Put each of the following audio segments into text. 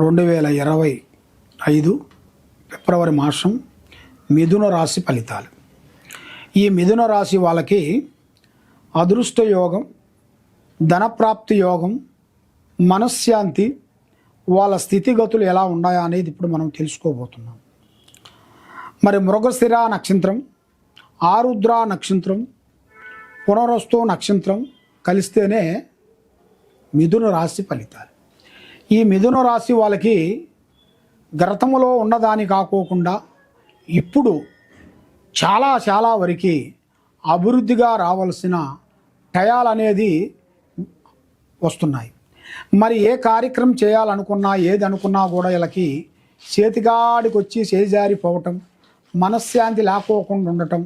2025 ఫిబ్రవరి మాసం మిథున రాశి ఫలితాలు. ఈ మిథున రాశి వాళ్ళకి అదృష్ట యోగం, ధనప్రాప్తి యోగం, మనశ్శాంతి, వాళ్ళ స్థితిగతులు ఎలా ఉన్నాయా అనేది ఇప్పుడు మనం తెలుసుకోబోతున్నాం. మరి మృగశిర నక్షత్రం, ఆరుద్ర నక్షత్రం, పునరస్తు నక్షత్రం కలిస్తేనే మిథున రాశి ఫలితాలు. ఈ మిథున రాశి వాళ్ళకి గతంలో ఉన్నదాని కాకోకుండా ఇప్పుడు చాలా వరకు అభివృద్ధిగా రావాల్సిన టయాలు అనేది వస్తున్నాయి. మరి ఏ కార్యక్రమం చేయాలనుకున్నా ఏది అనుకున్నా కూడా వీళ్ళకి చేతిగాడికి వచ్చి చేజారిపోవటం, మనశ్శాంతి లేకోకుండా ఉండటం,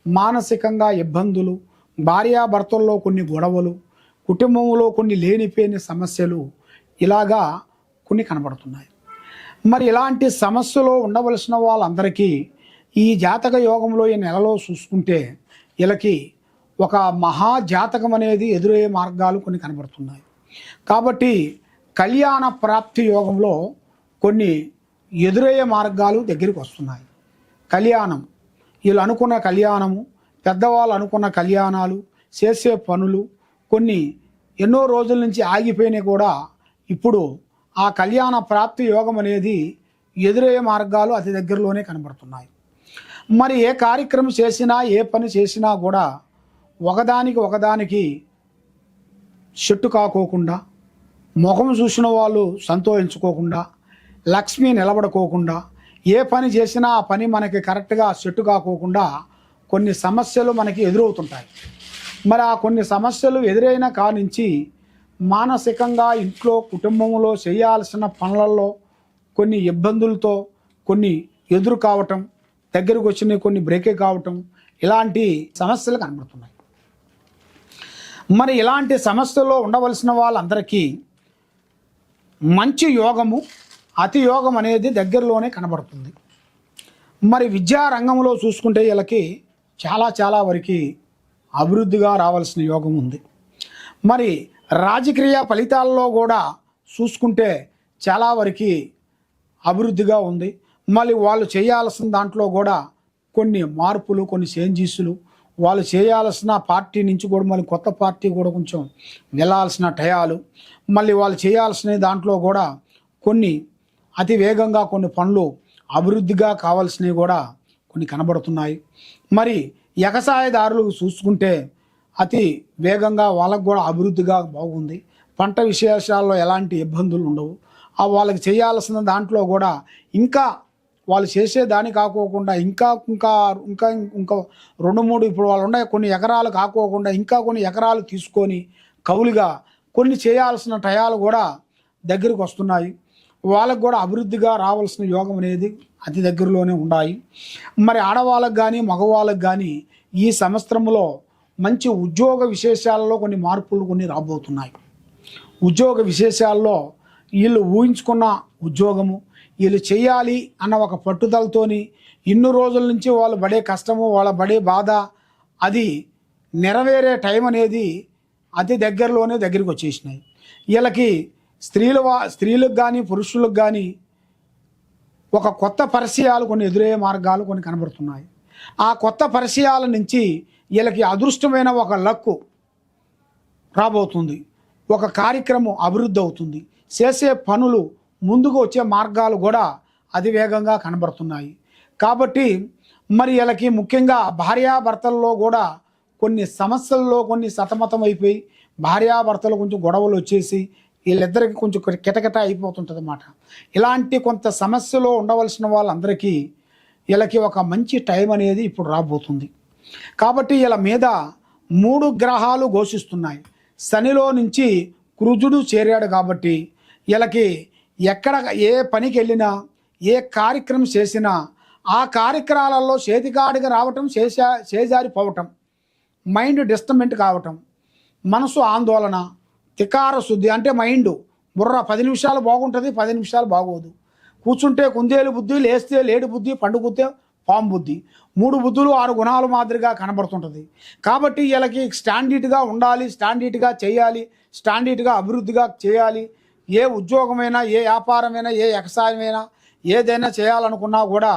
మానసికంగా ఇబ్బందులు, భార్యాభర్తల్లో కొన్ని గొడవలు, కుటుంబంలో కొన్ని లేనిపోయిన సమస్యలు ఇలాగా కొన్ని కనబడుతున్నాయి. మరి ఇలాంటి సమస్యలో ఉండవలసిన వాళ్ళందరికీ ఈ జాతక యోగంలో ఈ నెలలో చూసుకుంటే వీళ్ళకి ఒక మహాజాతకం అనేది ఎదురయ్యే మార్గాలు కొన్ని కనబడుతున్నాయి. కాబట్టి కళ్యాణ ప్రాప్తి యోగంలో కొన్ని ఎదురయ్యే మార్గాలు దగ్గరికి వస్తున్నాయి. కళ్యాణం, వీళ్ళు అనుకున్న కళ్యాణము, పెద్దవాళ్ళు అనుకున్న కళ్యాణాలు, చేసే పనులు కొన్ని ఎన్నో రోజుల నుంచి ఆగిపోయినాయి కూడా ఇప్పుడు ఆ కళ్యాణ ప్రాప్తి యోగం అనేది ఎదురయ్యే మార్గాలు అతి దగ్గరలోనే కనబడుతున్నాయి. మరి ఏ కార్యక్రమం చేసినా ఏ పని చేసినా కూడా ఒకదానికి చెట్టు కాకోకుండా, ముఖం చూసిన వాళ్ళు సంతోషించుకోకుండా, లక్ష్మి నిలబడుకోకుండా, ఏ పని చేసినా ఆ పని మనకి కరెక్ట్గా చెట్టు కాకోకుండా కొన్ని సమస్యలు మనకి ఎదురవుతుంటాయి. మరి ఆ కొన్ని సమస్యలు ఎదురైన కానించి మానసికంగా ఇంట్లో కుటుంబంలో చేయాల్సిన పనులలో కొన్ని ఇబ్బందులతో కొన్ని ఎదురు కావటం, దగ్గరకు వచ్చిన కొన్ని బ్రేకే కావటం, ఇలాంటి సమస్యలు కనబడుతున్నాయి. మరి ఇలాంటి సమస్యల్లో ఉండవలసిన వాళ్ళందరికీ మంచి యోగము, అతి యోగం అనేది దగ్గరలోనే కనబడుతుంది. మరి విద్యా రంగంలో చూసుకుంటే వీళ్ళకి చాలా వరకు అభివృద్ధిగా రావాల్సిన యోగం ఉంది. మరి రాజకీయ ఫలితాల్లో కూడా చూసుకుంటే చాలా వరకు అభివృద్ధిగా ఉంది. మళ్ళీ వాళ్ళు చేయాల్సిన దాంట్లో కూడా కొన్ని మార్పులు, కొన్ని చేంజెస్లు, వాళ్ళు చేయాల్సిన పార్టీ నుంచి కూడా మళ్ళీ కొత్త పార్టీ కూడా కొంచెం వెళ్ళాల్సిన టయాలు, మళ్ళీ వాళ్ళు చేయాల్సిన దాంట్లో కూడా కొన్ని అతి వేగంగా కొన్ని పనులు అభివృద్ధిగా కావాల్సినవి కూడా కొన్ని కనబడుతున్నాయి. మరి వ్యవసాయదారులు చూసుకుంటే అతి వేగంగా వాళ్ళకు కూడా అభివృద్ధిగా బాగుంది. పంట విశేషాల్లో ఎలాంటి ఇబ్బందులు ఉండవు. వాళ్ళకి చేయాల్సిన దాంట్లో కూడా ఇంకా వాళ్ళు చేసే దాని కాకోకుండా ఇంకా 2-3 ఇప్పుడు వాళ్ళు ఉన్నాయి కొన్ని ఎకరాలు కాకోకుండా ఇంకా కొన్ని ఎకరాలు తీసుకొని కవులుగా కొన్ని చేయాల్సిన టయాలు కూడా దగ్గరికి వస్తున్నాయి. వాళ్ళకు కూడా అభివృద్ధిగా రావాల్సిన యోగం అనేది అతి దగ్గరలోనే ఉన్నాయి. మరి ఆడవాళ్ళకు కానీ మగవాళ్ళకు కానీ ఈ సంవత్సరంలో మంచి ఉద్యోగ విశేషాలలో కొన్ని మార్పులు కొన్ని రాబోతున్నాయి. ఉద్యోగ విశేషాల్లో వీళ్ళు ఊహించుకున్న ఉద్యోగము వీళ్ళు చేయాలి అన్న ఒక పట్టుదలతోని ఇన్ని రోజుల నుంచి వాళ్ళు పడే కష్టము, వాళ్ళ పడే బాధ అది నెరవేరే టైం అనేది అతి దగ్గరికి వచ్చేసినాయి. వీళ్ళకి స్త్రీలకు కానీ పురుషులకు కానీ ఒక కొత్త పరిచయాలు కొన్ని ఎదురయ్యే మార్గాలు కొన్ని కనబడుతున్నాయి. ఆ కొత్త పరిచయాల నుంచి వీళ్ళకి అదృష్టమైన ఒక లక్కు రాబోతుంది. ఒక కార్యక్రమం అభివృద్ధి అవుతుంది. చేసే పనులు ముందుకు వచ్చే మార్గాలు కూడా అతివేగంగా కనబడుతున్నాయి. కాబట్టి మరి వీళ్ళకి ముఖ్యంగా భార్యాభర్తల్లో కూడా కొన్ని సమస్యల్లో కొన్ని సతమతం అయిపోయి భార్యాభర్తలు కొంచెం గొడవలు వచ్చేసి వీళ్ళిద్దరికి కొంచెం కిటకిట అయిపోతుంటుంది అన్నమాట. ఇలాంటి కొంత సమస్యలో ఉండవలసిన వాళ్ళందరికీ వీళ్ళకి ఒక మంచి టైం అనేది ఇప్పుడు రాబోతుంది. కాబట్టి వీళ్ళ మీద 3 గ్రహాలు ఘోషిస్తున్నాయి. శనిలో నుంచి కుజుడు చేరాడు కాబట్టి వీళ్ళకి ఎక్కడ ఏ పనికి వెళ్ళినా ఏ కార్యక్రమం చేసినా ఆ కార్యక్రమాలలో చేతికాడిగా రావటం, చేజారిపోవటం, మైండ్ డిస్టర్బెంట్ కావటం, మనసు ఆందోళన, తికార శుద్ధి అంటే మైండ్ బుర్ర 10 నిమిషాలు బాగుంటుంది, 10 నిమిషాలు బాగోదు. కూర్చుంటే కుందేలు బుద్ధి, లేస్తే లేడి బుద్ధి, పండుకుతే పాము బుద్ధి, 3 బుద్ధులు 6 గుణాలు మాదిరిగా కనబడుతుంటుంది. కాబట్టి వీళ్ళకి స్టాండర్డ్గా ఉండాలి, స్టాండర్డ్గా చేయాలి, స్టాండర్డ్గా అభివృద్ధిగా చేయాలి, ఏ ఉద్యోగమైనా, ఏ వ్యాపారమైనా, ఏ వ్యవసాయమైనా, ఏదైనా చేయాలనుకున్నా కూడా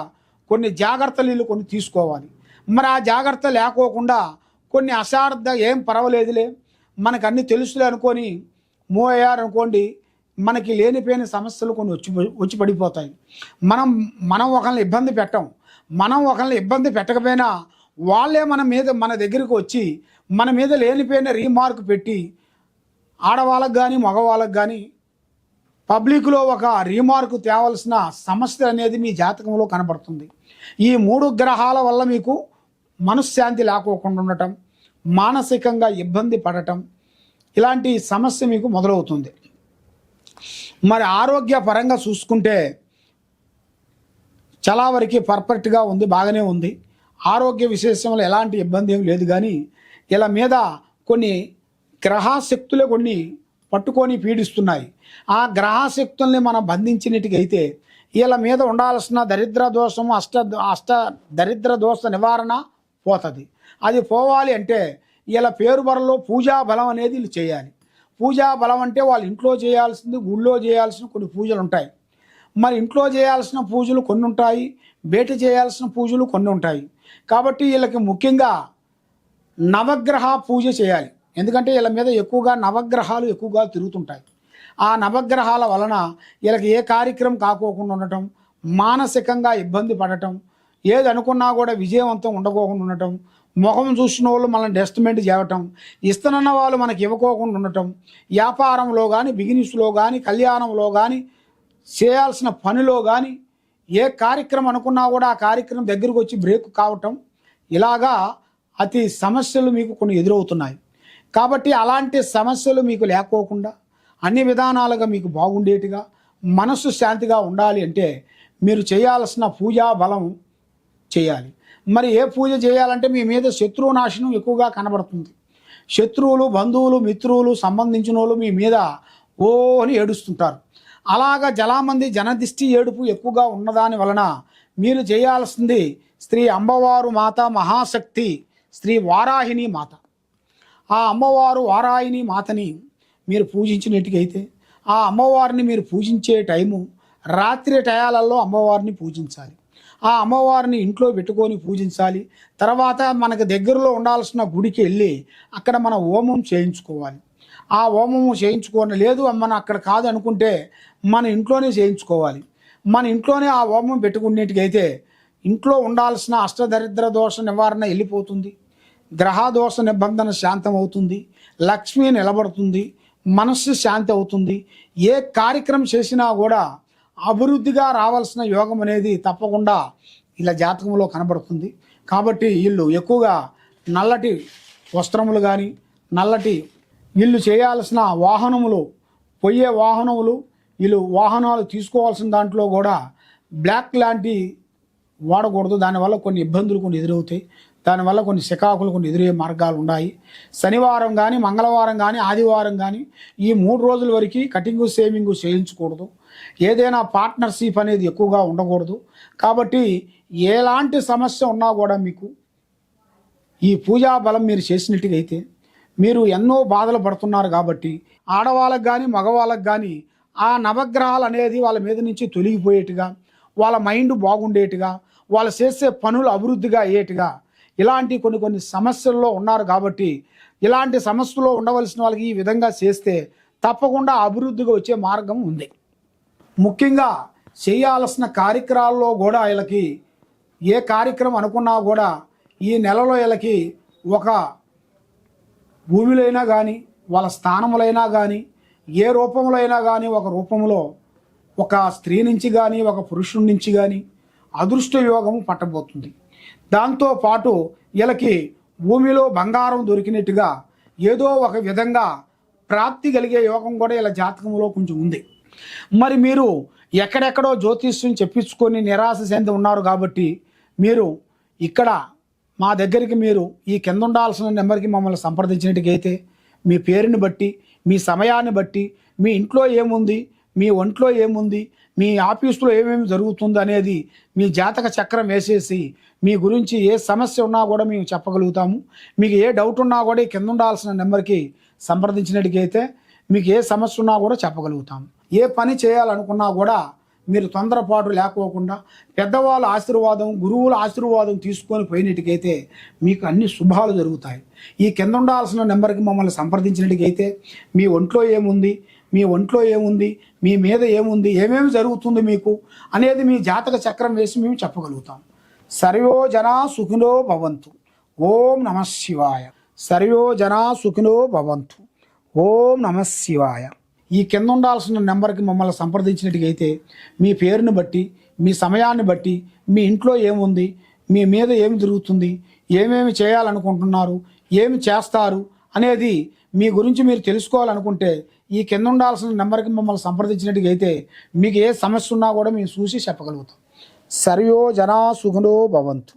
కొన్ని జాగ్రత్తలు వీళ్ళు కొన్ని తీసుకోవాలి. మరి ఆ జాగ్రత్త లేకోకుండా కొన్ని అశారద్ధ ఏం పర్వాలేదులే మనకు అన్నీ తెలుసులే అనుకొని మూవ్ అయ్యారనుకోండి, మనకి లేనిపోయిన సమస్యలు కొన్ని వచ్చి పడిపోతాయి. మనం ఒకరిని ఇబ్బంది పెట్టం. మనం ఒకరిని ఇబ్బంది పెట్టకపోయినా వాళ్ళే మన దగ్గరికి వచ్చి మన మీద లేనిపోయిన రీమార్క్ పెట్టి ఆడవాళ్ళకు కానీ మగవాళ్ళకు కానీ పబ్లిక్లో ఒక రీమార్క్ తేవలసిన సమస్య అనేది మీ జాతకంలో కనబడుతుంది. ఈ 3 గ్రహాల వల్ల మీకు మనశ్శాంతి లేకోకుండా ఉండటం, మానసికంగా ఇబ్బంది పడటం, ఇలాంటి సమస్య మీకు మొదలవుతుంది. మరి ఆరోగ్యపరంగా చూసుకుంటే చాలా వరకు పర్ఫెక్ట్గా ఉంది, బాగానే ఉంది. ఆరోగ్య విశేషంలో ఎలాంటి ఇబ్బంది ఏం లేదు. కానీ ఇలా మీద కొన్ని గ్రహశక్తులే కొన్ని పట్టుకొని పీడిస్తున్నాయి. ఆ గ్రహశక్తుల్ని మనం బంధించినట్టుగైతే వీళ్ళ మీద ఉండాల్సిన దరిద్ర దోషము అష్ట దరిద్ర దోష నివారణ పోతుంది. అది పోవాలి అంటే వీళ్ళ పేరు బలలో పూజా బలం అనేది వీళ్ళు చేయాలి. పూజా బలం అంటే వాళ్ళ ఇంట్లో చేయాల్సింది, గుళ్ళో చేయాల్సిన కొన్ని పూజలు ఉంటాయి. మరి ఇంట్లో చేయాల్సిన పూజలు కొన్ని ఉంటాయి, బయట చేయాల్సిన పూజలు కొన్ని ఉంటాయి. కాబట్టి వీళ్ళకి ముఖ్యంగా నవగ్రహ పూజ చేయాలి. ఎందుకంటే వీళ్ళ మీద ఎక్కువగా నవగ్రహాలు ఎక్కువగా తిరుగుతుంటాయి. ఆ నవగ్రహాల వలన వీళ్ళకి ఏ కార్యక్రమం కాకోకుండా ఉండటం, మానసికంగా ఇబ్బంది పడటం, ఏది అనుకున్నా కూడా విజయవంతం ఉండకోకుండా ఉండటం, ముఖం చూసిన వాళ్ళు మనల్ని డెస్ట్మెంట్ చేయటం, ఇస్తున్న వాళ్ళు మనకి ఇవ్వకోకుండా ఉండటం, వ్యాపారంలో కానీ, బిజినెస్లో కానీ, కళ్యాణంలో కానీ, చేయాల్సిన పనిలో కానీ ఏ కార్యక్రమం అనుకున్నా కూడా ఆ కార్యక్రమం దగ్గరకు వచ్చి బ్రేక్ కావటం, ఇలాగా అతి సమస్యలు మీకు కొన్ని ఎదురవుతున్నాయి. కాబట్టి అలాంటి సమస్యలు మీకు లేకోకుండా అన్ని విధానాలుగా మీకు బాగుండేట్టుగా మనస్సు శాంతిగా ఉండాలి అంటే మీరు చేయాల్సిన పూజా బలం చేయాలి. మరి ఏ పూజ చేయాలంటే మీ మీద శత్రువు నాశనం ఎక్కువగా కనబడుతుంది. శత్రువులు, బంధువులు, మిత్రులు, సంబంధించిన వాళ్ళు మీ మీద ఓ అని ఏడుస్తుంటారు. అలాగా జలామంది జనదిష్టి ఏడుపు ఎక్కువగా ఉన్నదాని వలన మీరు చేయాల్సింది శ్రీ అమ్మవారు మాత మహాశక్తి శ్రీ వారాహిని మాత. ఆ అమ్మవారు వారాహిని మాతని మీరు పూజించినట్టుగైతే ఆ అమ్మవారిని మీరు పూజించే టైము రాత్రి టయాలలో అమ్మవారిని పూజించాలి. ఆ అమ్మవారిని ఇంట్లో పెట్టుకొని పూజించాలి. తర్వాత మనకు దగ్గరలో ఉండాల్సిన గుడికి వెళ్ళి అక్కడ మన హోమం చేయించుకోవాలి. ఆ హోమము చేయించుకోని లేదు మన అక్కడ కాదు అనుకుంటే మన ఇంట్లోనే చేయించుకోవాలి. మన ఇంట్లోనే ఆ హోమం పెట్టుకునేట్టుకైతే ఇంట్లో ఉండాల్సిన అష్టదరిద్ర దోష నివారణ వెళ్ళిపోతుంది, గ్రహదోష నిబంధన శాంతం అవుతుంది, లక్ష్మి నిలబడుతుంది, మనస్సు శాంతి అవుతుంది. ఏ కార్యక్రమం చేసినా కూడా అభివృద్ధిగా రావాల్సిన యోగం అనేది తప్పకుండా ఇలా జాతకంలో కనబడుతుంది. కాబట్టి వీళ్ళు ఎక్కువగా నల్లటి వస్త్రములు కానీ, నల్లటి వీళ్ళు చేయాల్సిన వాహనములు, పోయే వాహనములు, వీళ్ళు వాహనాలు తీసుకోవాల్సిన దాంట్లో కూడా బ్లాక్ లాంటి వాడకూడదు. దానివల్ల కొన్ని ఇబ్బందులు కొన్ని ఎదురవుతాయి. దానివల్ల కొన్ని శికాకులు కొన్ని ఎదురయ్యే మార్గాలు ఉన్నాయి. శనివారం కానీ, మంగళవారం కానీ, ఆదివారం కానీ ఈ 3 రోజుల వరకు కటింగు షేవింగు చేయించకూడదు. ఏదైనా పార్ట్నర్షిప్ అనేది ఎక్కువగా ఉండకూడదు. కాబట్టి ఎలాంటి సమస్య ఉన్నా కూడా మీకు ఈ పూజా బలం మీరు చేసినట్టుగా అయితే మీరు ఎన్నో బాధలు పడుతున్నారు. కాబట్టి ఆడవాళ్ళకు కానీ మగవాళ్ళకు కానీ ఆ నవగ్రహాలు అనేది వాళ్ళ మీద నుంచి తొలగిపోయేట్టుగా, వాళ్ళ మైండ్ బాగుండేట్టుగా, వాళ్ళు చేసే పనులు అభివృద్ధిగా అయ్యేట్టుగా ఇలాంటి కొన్ని సమస్యల్లో ఉన్నారు. కాబట్టి ఇలాంటి సమస్యలో ఉండవలసిన వాళ్ళకి ఈ విధంగా చేస్తే తప్పకుండా అభివృద్ధిగా వచ్చే మార్గం ఉంది. ముఖ్యంగా చేయాల్సిన కార్యక్రమాల్లో కూడా వీళ్ళకి ఏ కార్యక్రమం అనుకున్నా కూడా ఈ నెలలో వీళ్ళకి ఒక భూమిలో అయినా కానీ, వాళ్ళ స్థానములైనా కానీ, ఏ రూపంలో అయినా కానీ, ఒక రూపంలో ఒక స్త్రీ నుంచి కానీ, ఒక పురుషుడి నుంచి కానీ అదృష్ట యోగము పట్టబోతుంది. దాంతోపాటు వీళ్ళకి భూమిలో బంగారం దొరికినట్టుగా ఏదో ఒక విధంగా ప్రాప్తి కలిగే యోగం కూడా వీళ్ళ జాతకంలో కొంచెం ఉంది. మరి మీరు ఎక్కడెక్కడో జ్యోతిష్యం చెప్పించుకొని నిరాశ చెంది ఉన్నారు. కాబట్టి మీరు ఇక్కడ మా దగ్గరికి మీరు ఈ కింద ఉండాల్సిన నెంబర్కి మమ్మల్ని సంప్రదించినట్టుగైతే మీ పేరుని బట్టి, మీ సమయాన్ని బట్టి, మీ ఇంట్లో ఏముంది, మీ ఒంట్లో ఏముంది, మీ ఆఫీసులో ఏమేమి జరుగుతుంది అనేది మీ జాతక చక్రం వేసేసి మీ గురించి ఏ సమస్య ఉన్నా కూడా మేము చెప్పగలుగుతాము. మీకు ఏ డౌట్ ఉన్నా కూడా కింద ఉండాల్సిన నెంబర్కి సంప్రదించినట్టుగైతే మీకు ఏ సమస్య ఉన్నా కూడా చెప్పగలుగుతాము. ఏ పని చేయాలనుకున్నా కూడా మీరు తొందరపాటు లేకోకుండా పెద్దవాళ్ళ ఆశీర్వాదం, గురువుల ఆశీర్వాదం తీసుకొని పోయినట్టుకైతే మీకు అన్ని శుభాలు జరుగుతాయి. ఈ కింద ఉండాల్సిన నెంబర్కి మమ్మల్ని సంప్రదించినట్టుకైతే మీ ఒంట్లో ఏముంది, మీ మీద ఏముంది, ఏమేమి జరుగుతుంది మీకు అనేది మీ జాతక చక్రం వేసి మేము చెప్పగలుగుతాం. సర్వో జనా సుఖినో భవంతు. ఓం నమ శివాయ. సర్వో జనా సుఖినో భవంతు. ఓం నమ శివాయ. ఈ కింద ఉండాల్సిన నెంబర్కి మమ్మల్ని సంప్రదించినట్టుకైతే మీ పేరుని బట్టి, మీ సమయాన్ని బట్టి, మీ ఇంట్లో ఏముంది, మీ మీద ఏమి జరుగుతుంది, ఏమేమి చేయాలనుకుంటున్నారు, ఏమి చేస్తారు అనేది మీ గురించి మీరు తెలుసుకోవాలనుకుంటే ఈ కింద ఉండాల్సిన నెంబర్కి మమ్మల్ని సంప్రదించినట్టుకైతే మీకు ఏ సమస్య ఉన్నా కూడా మేము చూసి చెప్పగలుగుతాం. సర్వో జనా సుఖినో భవంతు.